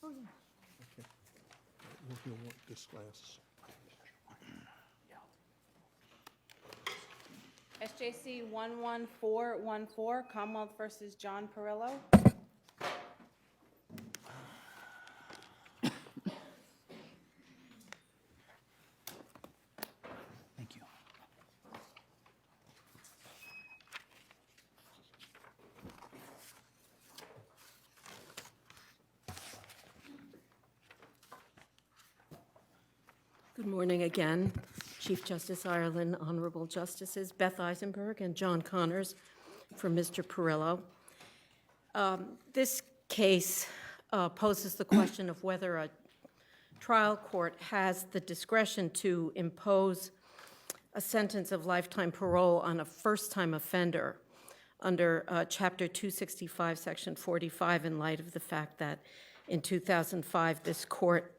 Okay. You'll want this glass. SJC-11414, Commonwealth versus John Parrillo. Thank you. Good morning again, Chief Justice Ireland, Honorable Justices Beth Eisenberg and John Connors for Mr. Parrillo. This case poses the question of whether a trial court has the discretion to impose a sentence of lifetime parole on a first-time offender under Chapter 265, Section 45, in light of the fact that in 2005 this court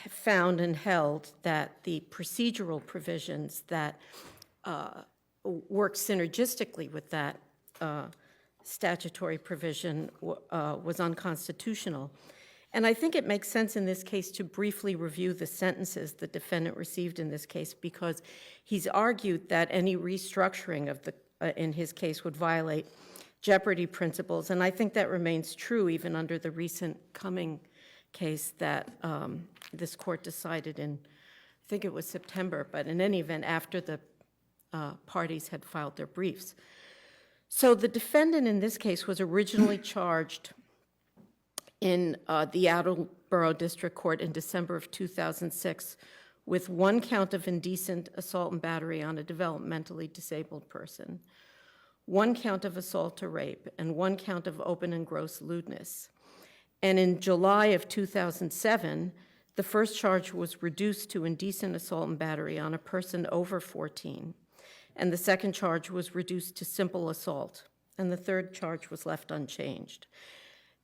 found and held that the procedural provisions that work synergistically with that statutory provision was unconstitutional. And I think it makes sense in this case to briefly review the sentences the defendant received in this case, because he's argued that any restructuring of the in his case would violate jeopardy principles, and I think that remains true even under the recent Cumming case that this court decided in, I think it was September, but in any event, after the parties had filed their briefs. So the defendant in this case was originally charged in the Attleboro District Court in December of 2006 with one count of indecent assault and battery on a developmentally disabled person, one count of assault to rape, and one count of open and gross lewdness. And in July of 2007, the first charge was reduced to indecent assault and battery on a person over 14, and the second charge was reduced to simple assault, and the third charge was left unchanged.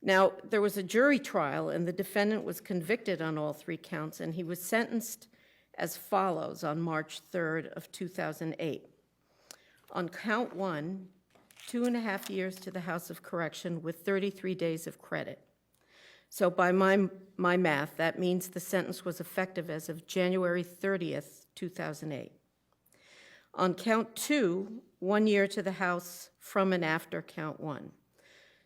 Now, there was a jury trial, and the defendant was convicted on all three counts, and he was sentenced as follows on March 3rd of 2008. On count one, 2.5 years to the House of Correction with 33 days of credit. So by my math, that means the sentence was effective as of January 30th, 2008. On count two, 1 year to the House from and after count one.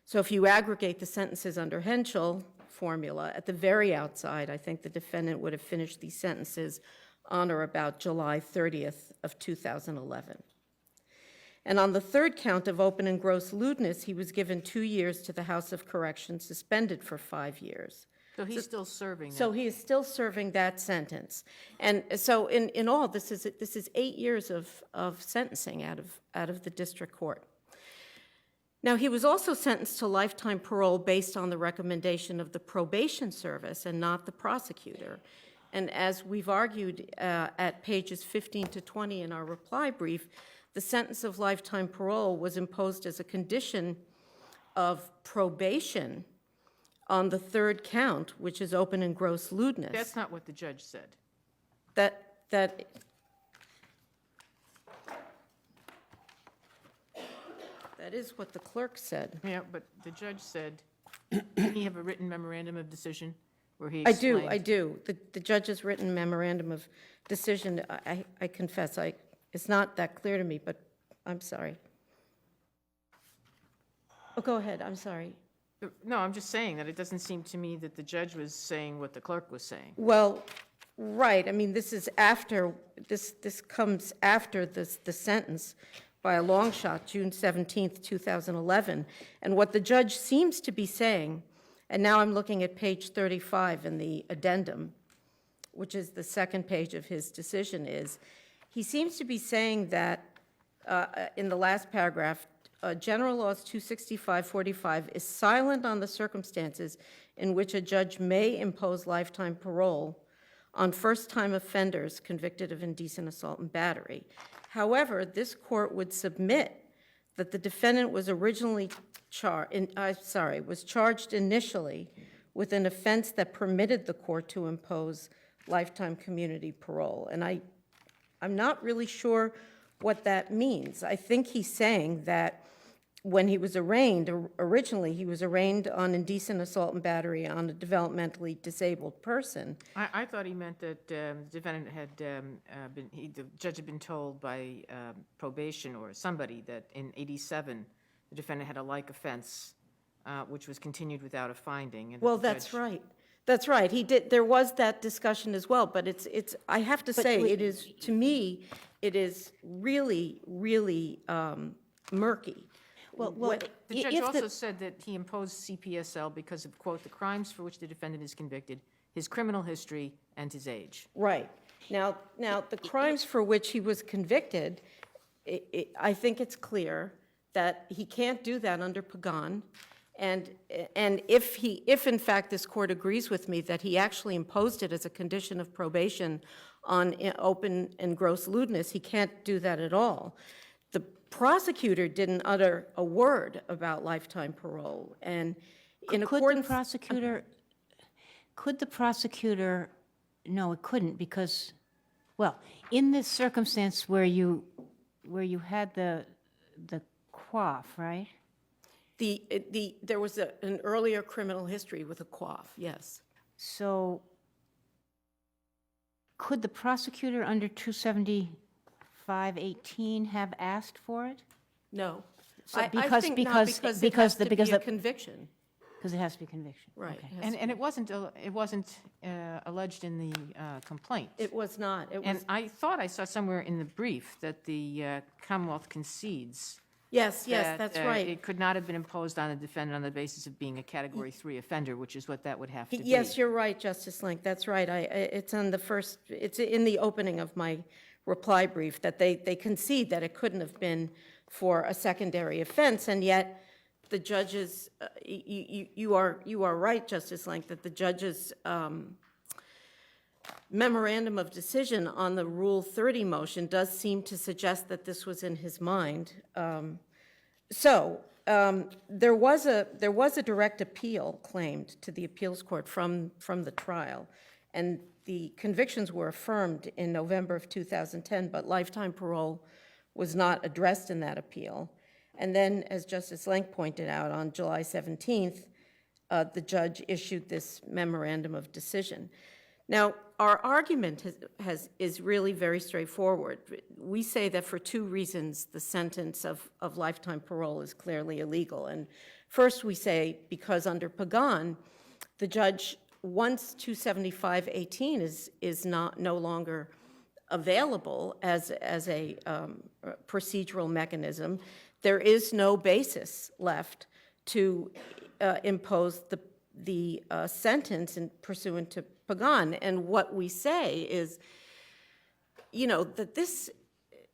So if you aggregate the sentences under Henschel formula, at the very outside, I think the defendant would have finished these sentences on or about July 30th of 2011. And on the third count of open and gross lewdness, he was given 2 years to the House of Correction, suspended for 5 years. So he's still serving that? So he is still serving that sentence. And so in all, this is 8 years of sentencing out of the district court. Now, he was also sentenced to lifetime parole based on the recommendation of the probation service and not the prosecutor. And as we've argued at pages 15 to 20 in our reply brief, the sentence of lifetime parole was imposed as a condition of probation on the third count, which is open and gross lewdness. That's not what the judge said. That is what the clerk said. Yeah, but the judge said, didn't he have a written memorandum of decision where he I explained? do. The judge's written memorandum of decision, I confess, it's not that clear to me, but I'm sorry. Oh, go ahead, I'm sorry. No, I'm just saying that it doesn't seem to me that the judge was saying what the clerk was saying. Well, right, I mean, this is after, this comes after the sentence by a long shot, June 17th, 2011. And what the judge seems to be saying, and now I'm looking at page 35 in the addendum, which is the second page of his decision, is he seems to be saying that in the last paragraph, General Laws 265-45 is silent on the circumstances in which a judge may impose lifetime parole on first-time offenders convicted of indecent assault and battery. However, this court would submit that the defendant was originally charged initially with an offense that permitted the court to impose lifetime community parole. And I'm not really sure what that means. I think he's saying that when he was arraigned, originally, he was arraigned on indecent assault and battery on a developmentally disabled person. I thought he meant that the defendant had the judge had been told by probation or somebody that in '87, the defendant had a like offense, which was continued without a finding. And Well, the that's judge- right. That's right. He did, there was that discussion as well, but it's, I have to say, it is, to me, it is really, really murky. Well, The judge if also said that he imposed CPSL because of, quote, "the crimes for which the defendant is convicted, his criminal history, and his age." Right. Now, the crimes for which he was convicted, I think it's clear that he can't do that under Pagan. And if in fact this court agrees with me that he actually imposed it as a condition of probation on open and gross lewdness, he can't do that at all. The prosecutor didn't utter a word about lifetime parole, and in accordance... Could the prosecutor, no, it couldn't, because, well, in this circumstance where you had the quaff, right? There was an earlier criminal history with a quaff, yes. So could the prosecutor under 275-18 have asked for it? No. So I because- think because- not, because it because has the- to because be a the- conviction. Because it has to be conviction. Right. Okay. It has to And it wasn't alleged in the complaint. It was not. It And was, I thought I saw somewhere in the brief that the Commonwealth concedes yes, that, that's right. it could not have been imposed on the defendant on the basis of being a Category 3 offender, which is what that would have to be. Yes, you're right, Justice Link, that's right. It's on the first, it's in the opening of my reply brief that they concede that it couldn't have been for a secondary offense, and yet the judges, you are right, Justice Link, that the judge's memorandum of decision on the Rule 30 motion does seem to suggest that this was in his mind. There was a direct appeal claimed to the appeals court from the trial, and the convictions were affirmed in November of 2010, but lifetime parole was not addressed in that appeal. And then, as Justice Lenk pointed out, on July 17th, the judge issued this memorandum of decision. Now, our argument is really very straightforward. We say that for two reasons the sentence of lifetime parole is clearly illegal. And first, we say because under Pagan, the judge, once 275-18 is no longer available as a procedural mechanism, there is no basis left to impose the sentence pursuant to Pagan. And what we say is, that this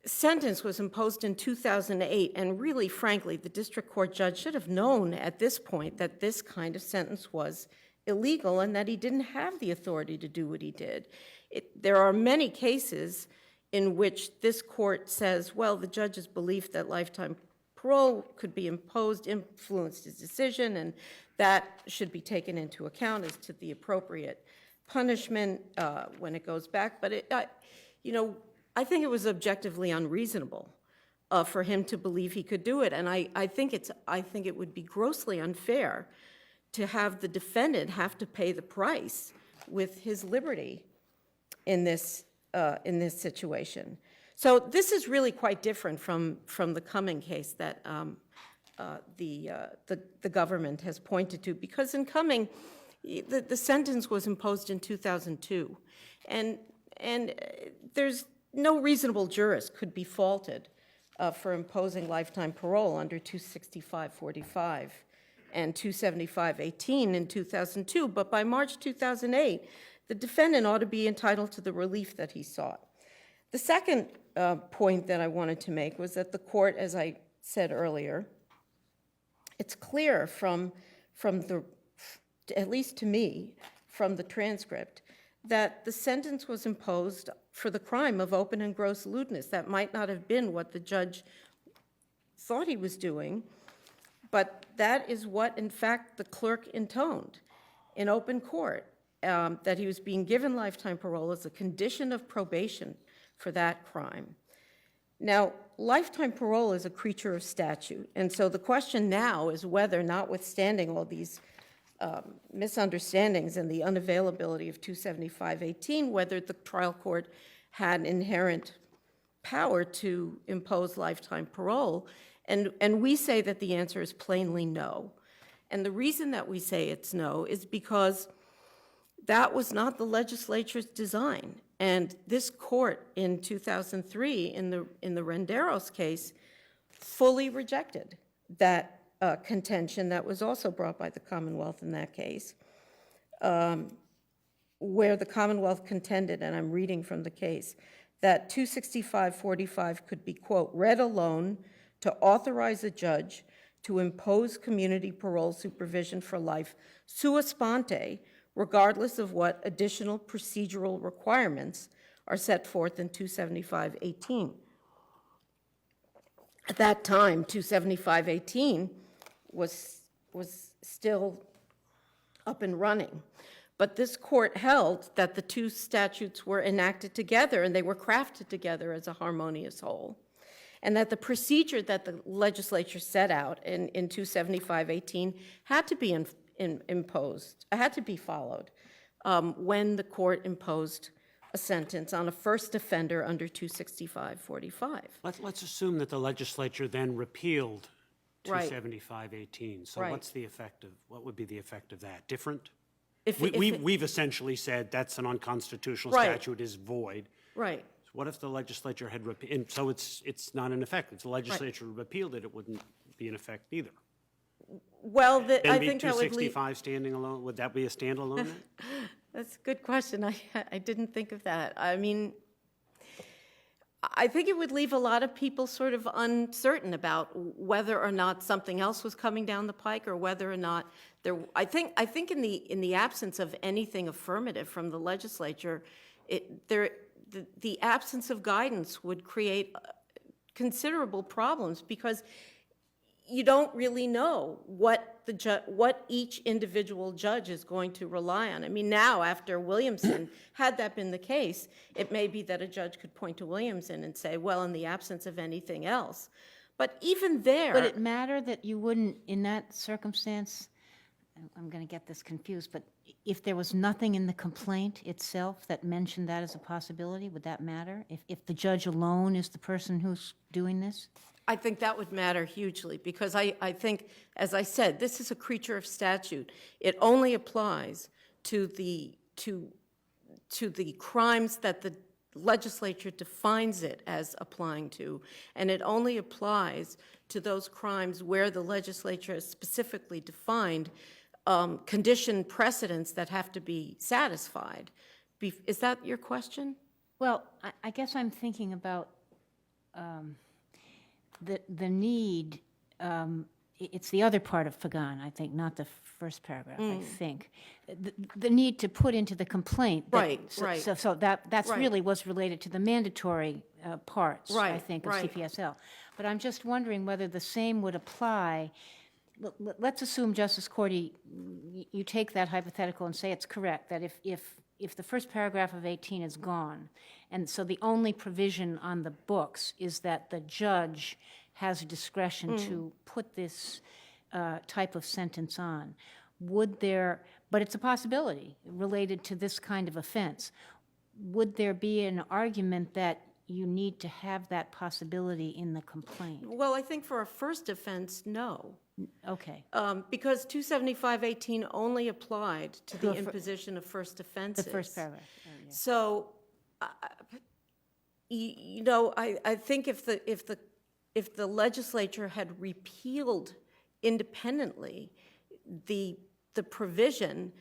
sentence was imposed in 2008, and really, frankly, the district court judge should have known at this point that this kind of sentence was illegal and that he didn't have the authority to do what he did. There are many cases in which this court says, well, the judge's belief that lifetime parole could be imposed influenced his decision, and that should be taken into account as to the appropriate punishment when it goes back. But I think it was objectively unreasonable for him to believe he could do it, and I think it would be grossly unfair to have the defendant have to pay the price with his liberty in this situation. So this is really quite different from the Cumming case that the government has pointed to, because in Cumming, the sentence was imposed in 2002, and there's no reasonable jurist could be faulted for imposing lifetime parole under 265-45 and 275-18 in 2002, but by March 2008, the defendant ought to be entitled to the relief that he sought. The second point that I wanted to make was that the court, as I said earlier, it's clear from the, at least to me, from the transcript, that the sentence was imposed for the crime of open and gross lewdness. That might not have been what the judge thought he was doing, but that is what, in fact, the clerk intoned in open court, that he was being given lifetime parole as a condition of probation for that crime. Now, lifetime parole is a creature of statute, and so the question now is whether, notwithstanding all these misunderstandings and the unavailability of 275-18, whether the trial court had inherent power to impose lifetime parole, and we say that the answer is plainly no. And the reason that we say it's no is because that was not the legislature's design. And this court in 2003, in the Renderos case, fully rejected that contention that was also brought by the Commonwealth in that case, where the Commonwealth contended, and I'm reading from the case, that 265-45 could be, quote, read alone to authorize a judge to impose community parole supervision for life sua sponte, regardless of what additional procedural requirements are set forth in 275-18. At that time, 275-18 was still up and running. But this court held that the two statutes were enacted together and they were crafted together as a harmonious whole, and that the procedure that the legislature set out in 275-18 had to be had to be followed when the court imposed a sentence on a first offender under 265-45. Let's assume that the legislature then repealed Right. 275-18. So Right. what would be the effect of that? Different? If We've essentially said that's an unconstitutional Right. statute, is void. Right. What if the legislature had repealed, so it's not in effect. If the legislature repealed it, it wouldn't be in effect either. Well, I Then be think that would leave. 265 standing alone, would that be a standalone then? That's a good question. I didn't think of that. I mean, I think it would leave a lot of people sort of uncertain about whether or not something else was coming down the pike, or whether or not there. I think in the absence of anything affirmative from the legislature, the absence of guidance would create considerable problems, because you don't really know what each individual judge is going to rely on. I mean, now, after Williamson, had that been the case, it may be that a judge could point to Williamson and say, well, in the absence of anything else. But even there... Would it matter that you wouldn't, in that circumstance, I'm going to get this confused, but if there was nothing in the complaint itself that mentioned that as a possibility, would that matter? If the judge alone is the person who's doing this? I think that would matter hugely, because I think, as I said, this is a creature of statute. It only applies to the crimes that the legislature defines it as applying to, and it only applies to those crimes where the legislature has specifically defined condition precedents that have to be satisfied. Is that your question? Well, I guess I'm thinking about the need, it's the other part of Fagan, I think, not the first paragraph, I think. The need to put into the complaint. Right. So that's Right. really was related to the mandatory parts, I Right, think, of right. CPSL. But I'm just wondering whether the same would apply. Let's assume, Justice Cordy, you take that hypothetical and say it's correct, that if the first paragraph of 18 is gone, and so the only provision on the books is that the judge has discretion to put this type of sentence on, but it's a possibility related to this kind of offense, would there be an argument that you need to have that possibility in the complaint? Well, I think for a first offense, no. Okay. Because 275-18 only applied to the The fir- imposition of first offenses. The first paragraph. Yeah. So, you know, I think if the legislature had repealed independently the provision,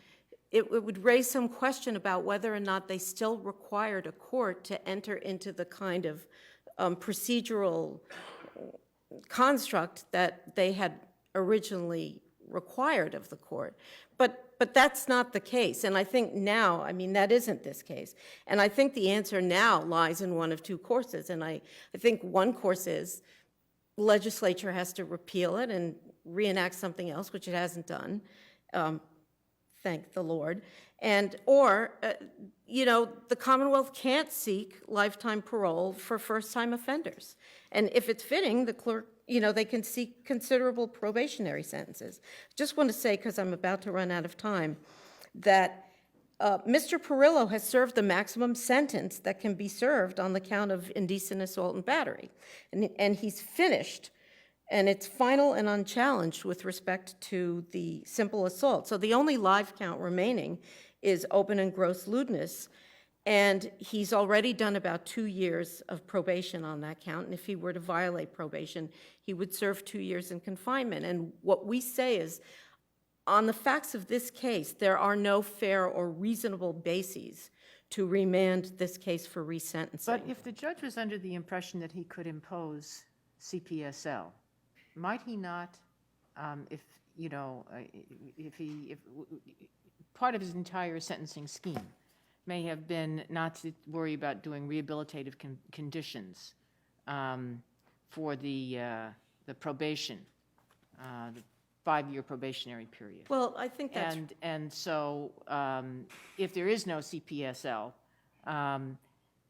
it would raise some question about whether or not they still required a court to enter into the kind of procedural construct that they had originally required of the court. But that's not the case. And I think now, I mean, that isn't this case. And I think the answer now lies in one of two courses. And I think one course is the legislature has to repeal it and reenact something else, which it hasn't done, thank the Lord. Or, the Commonwealth can't seek lifetime parole for first-time offenders. And if it's fitting, the clerk, they can seek considerable probationary sentences. Just want to say, because I'm about to run out of time, that Mr. Parrillo has served the maximum sentence that can be served on the count of indecent assault and battery. And he's finished, and it's final and unchallenged with respect to the simple assault. So the only live count remaining is open and gross lewdness, and he's already done about 2 years of probation on that count, and if he were to violate probation, he would serve 2 years in confinement. And what we say is, on the facts of this case, there are no fair or reasonable bases to remand this case for resentencing. But if the judge was under the impression that he could impose CPSL, might he not, if part of his entire sentencing scheme may have been not to worry about doing rehabilitative conditions for the probation, the 5-year probationary period. Well, I think that's... And so if there is no CPSL,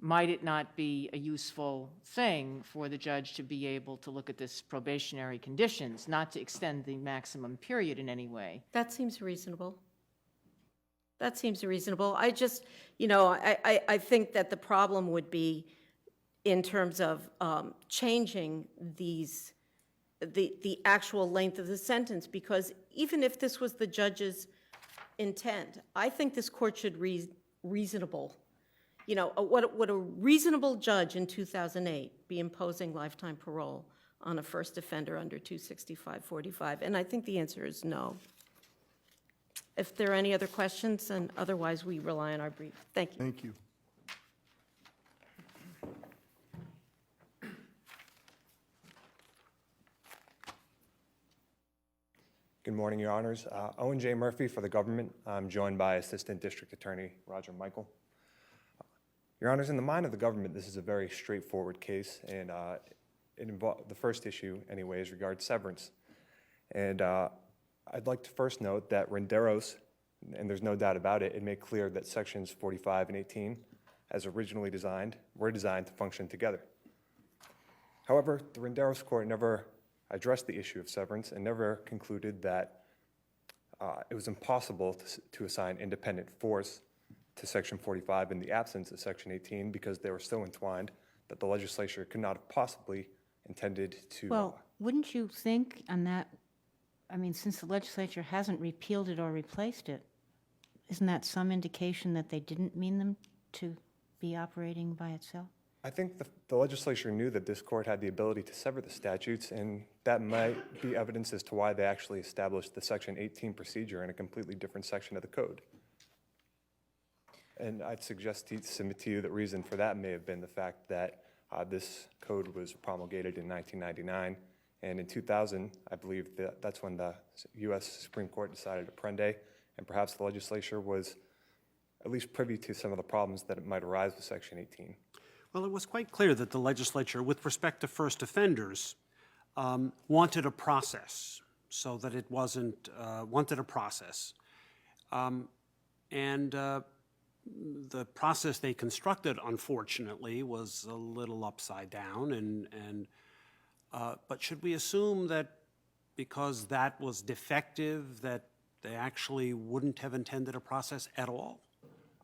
might it not be a useful thing for the judge to be able to look at this probationary conditions, not to extend the maximum period in any way? That seems reasonable. That seems reasonable. I just, I think that the problem would be in terms of changing the actual length of the sentence, because even if this was the judge's intent, I think this court should reasonable. Would a reasonable judge in 2008 be imposing lifetime parole on a first offender under 265-45? And I think the answer is no. If there are any other questions, and otherwise we rely on our brief. Thank you. Thank you. Good morning, Your Honors. Owen J. Murphy for the government. I'm joined by Assistant District Attorney Roger Michael. Your Honors, in the mind of the government, this is a very straightforward case, and it involved the first issue, anyways, regards severance. And I'd like to first note that Renderos, and there's no doubt about it, it made clear that sections 45 and 18, as originally designed, were designed to function together. However, the Renderos court never addressed the issue of severance and never concluded that it was impossible to assign independent force to section 45 in the absence of section 18 because they were so entwined that the legislature could not have possibly intended to... Well, wouldn't you think on that, since the legislature hasn't repealed it or replaced it, isn't that some indication that they didn't mean them to be operating by itself? I think the legislature knew that this court had the ability to sever the statutes, and that might be evidence as to why they actually established the section 18 procedure in a completely different section of the code. And I'd suggest to submit to you the reason for that may have been the fact that this code was promulgated in 1999, and in 2000, I believe that's when the U.S. Supreme Court decided Apprendi, and perhaps the legislature was at least privy to some of the problems that might arise with section 18. Well, it was quite clear that the legislature, with respect to first offenders, wanted a process, so that it wasn't, wanted a process. The process they constructed, unfortunately, was a little upside down, but should we assume that because that was defective, that they actually wouldn't have intended a process at all?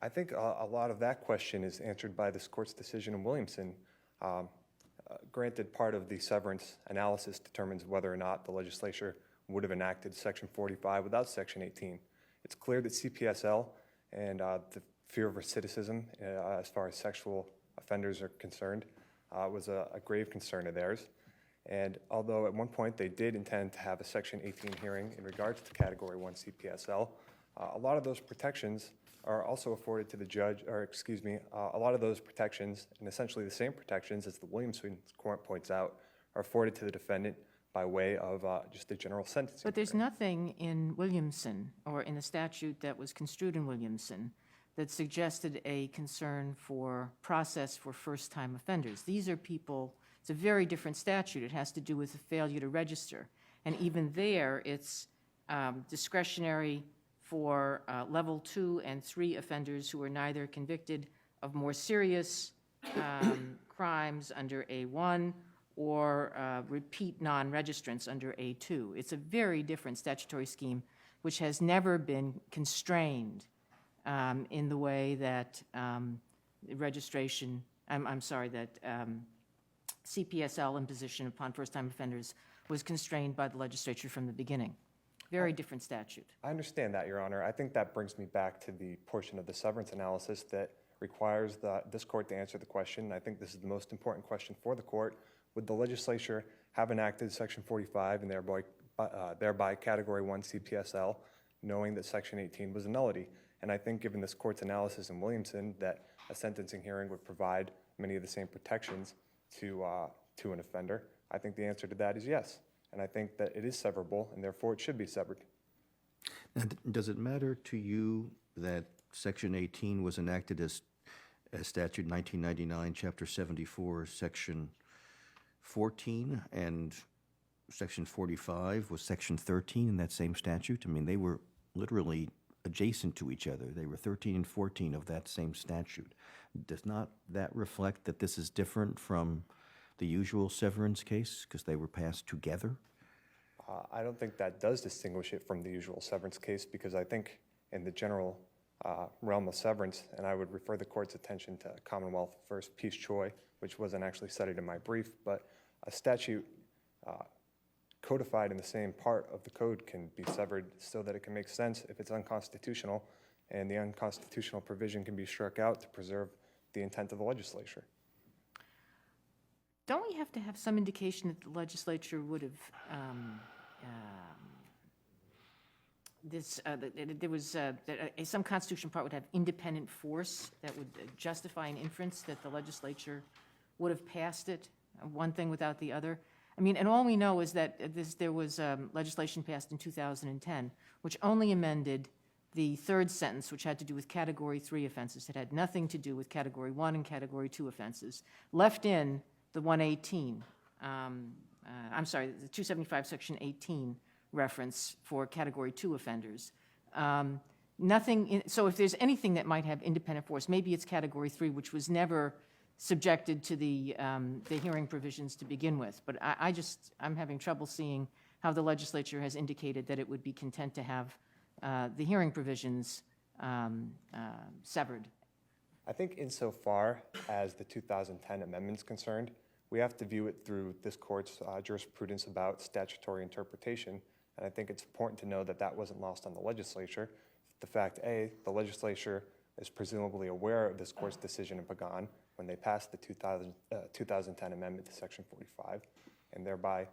I think a lot of that question is answered by this court's decision in Williamson. Granted, part of the severance analysis determines whether or not the legislature would have enacted Section 45 without Section 18. It's clear that CPSL and the fear of recidivism as far as sexual offenders are concerned was a grave concern of theirs. And although at one point they did intend to have a Section 18 hearing in regards to Category 1 CPSL, a lot of those protections are also afforded to the judge, a lot of those protections, and essentially the same protections as the Williamson court points out, are afforded to the defendant by way of just a general sentencing. But there's nothing in Williamson or in the statute that was construed in Williamson that suggested a concern for process for first-time offenders. These are people, it's a very different statute. It has to do with the failure to register. And even there, it's discretionary for level 2 and 3 offenders who are neither convicted of more serious crimes under A1 or repeat non-registrants under A2. It's a very different statutory scheme which has never been constrained in the way that registration, that CPSL imposition upon first-time offenders was constrained by the legislature from the beginning. Very different statute. I understand that, Your Honor. I think that brings me back to the portion of the severance analysis that requires this court to answer the question. I think this is the most important question for the court. Would the legislature have enacted Section 45 and thereby Category 1 CPSL, knowing that Section 18 was a nullity? And I think given this court's analysis in Williamson that a sentencing hearing would provide many of the same protections to an offender, I think the answer to that is yes. And I think that it is severable, and therefore it should be severed. Now, does it matter to you that Section 18 was enacted as statute 1999, Chapter 74, Section 14, and Section 45 was Section 13 in that same statute? I mean, they were literally adjacent to each other. They were 13 and 14 of that same statute. Does not that reflect that this is different from the usual severance case because they were passed together? I don't think that does distinguish it from the usual severance case, because I think in the general realm of severance, and I would refer the court's attention to Commonwealth v. Peace Choi, which wasn't actually cited in my brief, but a statute codified in the same part of the code can be severed so that it can make sense if it's unconstitutional, and the unconstitutional provision can be struck out to preserve the intent of the legislature. Don't we have to have some indication that the legislature would have some constitutional part would have independent force that would justify an inference that the legislature would have passed it, one thing without the other? I mean, and all we know is that there was legislation passed in 2010, which only amended the third sentence, which had to do with Category 3 offenses. It had nothing to do with Category 1 and Category 2 offenses. Left in the 118, the 275 Section 18 reference for Category 2 offenders. So if there's anything that might have independent force, maybe it's Category 3, which was never subjected to the hearing provisions to begin with. But I'm having trouble seeing how the legislature has indicated that it would be content to have the hearing provisions severed. I think insofar as the 2010 amendment's concerned, we have to view it through this court's jurisprudence about statutory interpretation. And I think it's important to know that that wasn't lost on the legislature. The fact, A, the legislature is presumably aware of this court's decision in Pagan when they passed the 2010 amendment to Section 45, and thereby,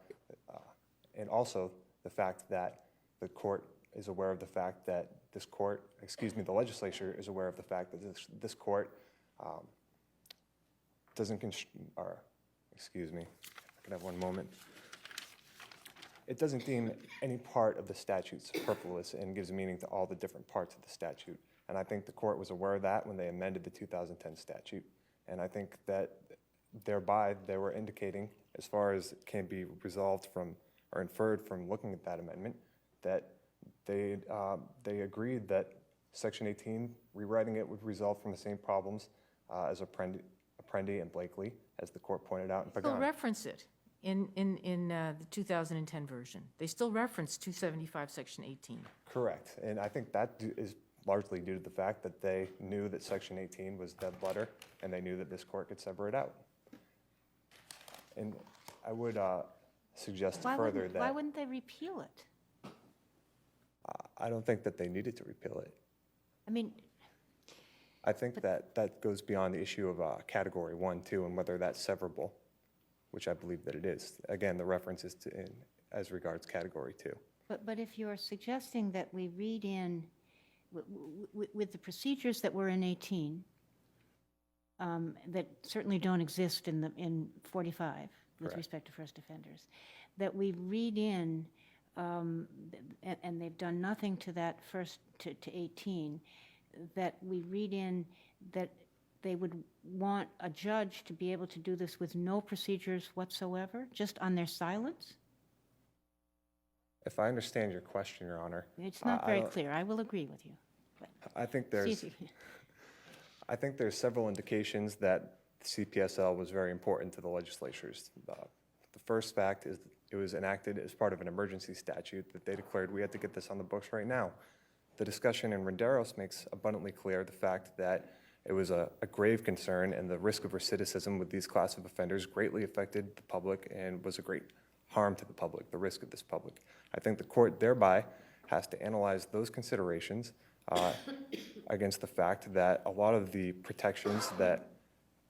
and also the fact that the court is aware of the fact that the legislature is aware of the fact that this court I can have one moment. It doesn't deem any part of the statute superfluous and gives meaning to all the different parts of the statute. And I think the court was aware of that when they amended the 2010 statute. And I think that thereby they were indicating, as far as it can be resolved from or inferred from looking at that amendment, that they agreed that Section 18, rewriting it, would result from the same problems as Apprendi and Blakely, as the court pointed out in Pagan. They'll reference it in the 2010 version. They still reference 275 Section 18. Correct. And I think that is largely due to the fact that they knew that Section 18 was dead letter, and they knew that this court could sever it out. And I would suggest further that... Why wouldn't they repeal it? I don't think that they needed to repeal it. I mean... I think that goes beyond the issue of Category 1, 2, and whether that's severable, which I believe that it is. Again, the reference is as regards Category 2. But if you're suggesting that we read in, with the procedures that were in 18, that certainly don't exist in 45 with Correct. respect to first offenders, that we read in, and they've done nothing to that first to 18, that we read in that they would want a judge to be able to do this with no procedures whatsoever, just on their silence? If I understand your question, Your Honor. It's not I very don't- clear. I will agree with you. But I think it's there's, easy. I think there's several indications that CPSL was very important to the legislatures. The first fact is it was enacted as part of an emergency statute that they declared we had to get this on the books right now. The discussion in Renderos makes abundantly clear the fact that it was a grave concern, and the risk of recidivism with these class of offenders greatly affected the public and was a great harm to the public, the risk of this public. I think the court thereby has to analyze those considerations against the fact that a lot of the protections that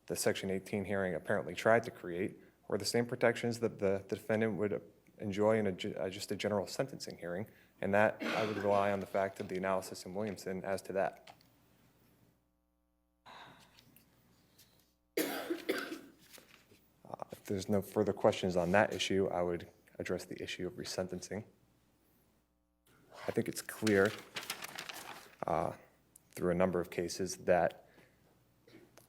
the Section 18 hearing apparently tried to create were the same protections that the defendant would enjoy in just a general sentencing hearing, and that I would rely on the fact of the analysis in Williamson as to that. If there's no further questions on that issue, I would address the issue of resentencing. I think it's clear through a number of cases that,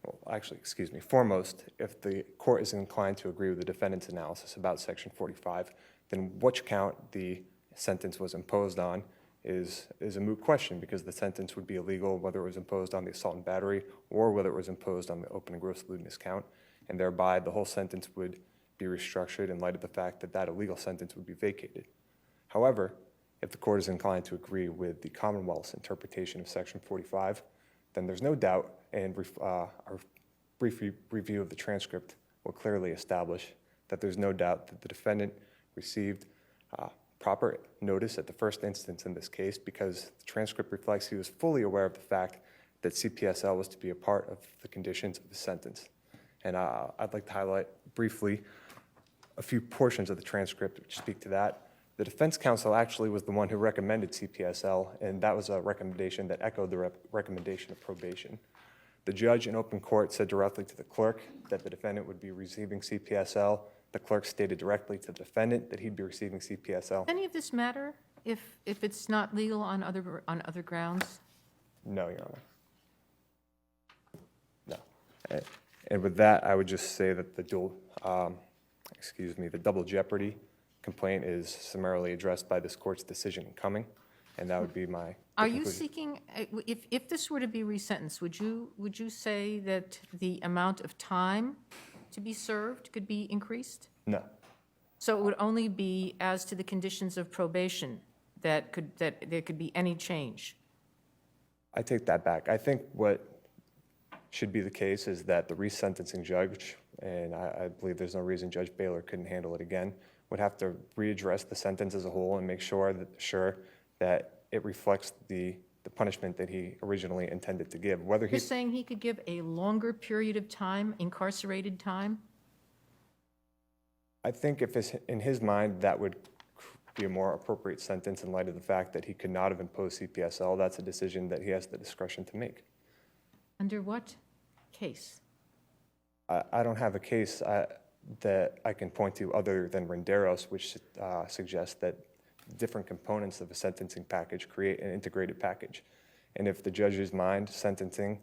well, actually, excuse me, foremost, if the court is inclined to agree with the defendant's analysis about Section 45, then which count the sentence was imposed on is a moot question, because the sentence would be illegal whether it was imposed on the assault and battery or whether it was imposed on the open and gross lewdness count, and thereby the whole sentence would be restructured in light of the fact that that illegal sentence would be vacated. However, if the court is inclined to agree with the Commonwealth's interpretation of Section 45, then there's no doubt, and our brief review of the transcript will clearly establish that there's no doubt that the defendant received proper notice at the first instance in this case, because the transcript reflects he was fully aware of the fact that CPSL was to be a part of the conditions of the sentence. And I'd like to highlight briefly a few portions of the transcript which speak to that. The defense counsel actually was the one who recommended CPSL, and that was a recommendation that echoed the recommendation of probation. The judge in open court said directly to the clerk that the defendant would be receiving CPSL. The clerk stated directly to the defendant that he'd be receiving CPSL. Does any of this matter if it's not legal on other grounds? No, Your Honor. No. And with that, I would just say that the double jeopardy complaint is summarily addressed by this court's decision in Cumming, and that would be my Are you conclusion. seeking, if this were to be resentenced, would you say that the amount of time to be served could be increased? No. So it would only be as to the conditions of probation that there could be any change? I take that back. I think what should be the case is that the resentencing judge, and I believe there's no reason Judge Baylor couldn't handle it again, would have to readdress the sentence as a whole and make sure that it reflects the punishment that he originally intended to give. Whether You're saying he could give a longer period of time, incarcerated time? I think if it's in his mind, that would be a more appropriate sentence in light of the fact that he could not have imposed CPSL. That's a decision that he has the discretion to make. Under what case? I don't have a case that I can point to other than Renderos, which suggests that different components of a sentencing package create an integrated package. And if the judge's mind sentencing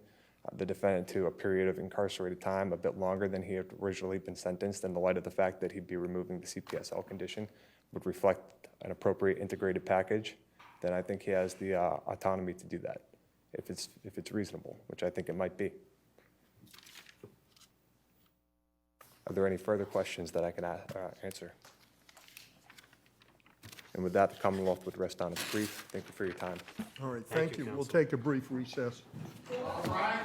the defendant to a period of incarcerated time a bit longer than he had originally been sentenced, in the light of the fact that he'd be removing the CPSL condition, would reflect an appropriate integrated package, then I think he has the autonomy to do that, if it's reasonable, which I think it might be. Are there any further questions that I can answer? And with that, the Commonwealth would rest on its brief. Thank you for your time. All right, thank you. We'll take a brief recess. All right.